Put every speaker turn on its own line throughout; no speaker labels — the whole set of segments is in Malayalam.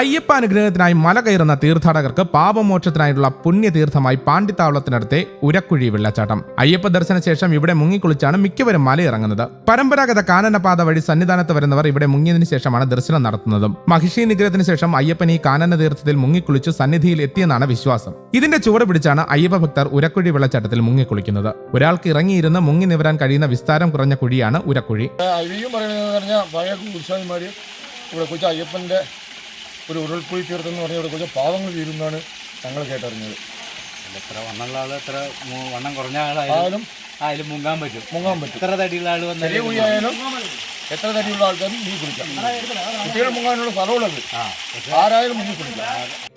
അയ്യപ്പാനുഗ്രഹത്തിനായി മല കയറുന്ന തീർത്ഥാടകർക്ക് പാപമോക്ഷത്തിനായുള്ള പുണ്യതീർത്ഥമായി പാണ്ടിത്താവളത്തിനടുത്തെ ഉരക്കുഴി വെള്ളച്ചാട്ടം. അയ്യപ്പ ദർശന ശേഷം ഇവിടെ മുങ്ങിക്കുളിച്ചാണ് മിക്കവരും മലയിറങ്ങുന്നത്. പരമ്പരാഗത കാനനപാത വഴി സന്നിധാനത്ത് വരുന്നവർ ഇവിടെ മുങ്ങിയതിനു ശേഷമാണ് ദർശനം നടത്തുന്നതും. മഹിഷി നിഗ്രഹത്തിന് ശേഷം അയ്യപ്പൻ ഈ കാനന തീർത്ഥത്തിൽ മുങ്ങിക്കുളിച്ചു സന്നിധിയിൽ എത്തിയെന്നാണ് വിശ്വാസം. ഇതിന്റെ ചുവട് പിടിച്ചാണ് അയ്യപ്പ ഭക്തർ ഉരക്കുഴി വെള്ളച്ചാട്ടത്തിൽ മുങ്ങിക്കുളിക്കുന്നത്. ഒരാൾക്ക് ഇറങ്ങിയിരുന്ന് മുങ്ങി നിവരാൻ കഴിയുന്ന വിസ്താരം കുറഞ്ഞ കുഴിയാണ് ഉരക്കുഴി.
അയ്യപ്പന്റെ ഒരു ഉരുൾക്കുഴി തീർത്തെന്ന് പറഞ്ഞാൽ ഇവിടെ കുറച്ച് പാവങ്ങൾ തീരുന്നതാണ് ഞങ്ങൾ കേട്ടറിഞ്ഞത്.
എത്ര വണ്ണമുള്ള ആൾ, എത്ര വണ്ണം കുറഞ്ഞ ആളായാലും അതിൽ മുങ്ങാൻ പറ്റും. എത്ര തടിയുള്ള ആൾ
വന്നാലും എത്ര തടിയുള്ള ആൾക്കാരും നീ കുളിക്കാം. കുട്ടികൾ മുങ്ങാനുള്ള സ്ഥലമുള്ളത് ആരായാലും മുങ്ങി കുളിക്കാം.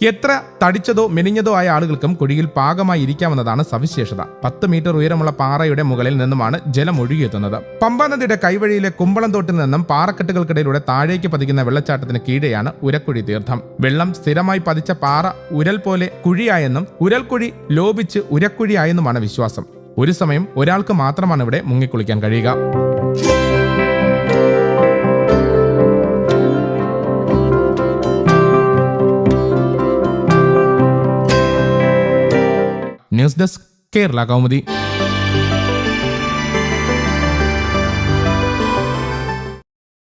എത്ര തടിച്ചതോ മെലിഞ്ഞതോ ആയ ആളുകൾക്കും കുഴിയിൽ പാകമായി ഇരിക്കാമെന്നതാണ് സവിശേഷത. 10 മീറ്റർ ഉയരമുള്ള പാറയുടെ മുകളിൽ നിന്നുമാണ് ജലം ഒഴുകിയെത്തുന്നത്. പമ്പാ നദിയുടെ കൈവഴിയിലെ കുമ്പളം തോട്ടിൽ നിന്നും പാറക്കെട്ടുകൾക്കിടയിലൂടെ താഴേക്ക് പതിക്കുന്ന വെള്ളച്ചാട്ടത്തിന് കീഴെയാണ് ഉരക്കുഴി തീർത്ഥം. വെള്ളം സ്ഥിരമായി പതിച്ച പാറ ഉരൽ പോലെ കുഴിയായെന്നും ഉരൽക്കുഴി ലോപിച്ച് ഉരക്കുഴിയായെന്നുമാണ് വിശ്വാസം. ഒരു സമയം ഒരാൾക്ക് മാത്രമാണ് ഇവിടെ മുങ്ങിക്കുളിക്കാൻ കഴിയുക. News desk, Kerala Kaumudi.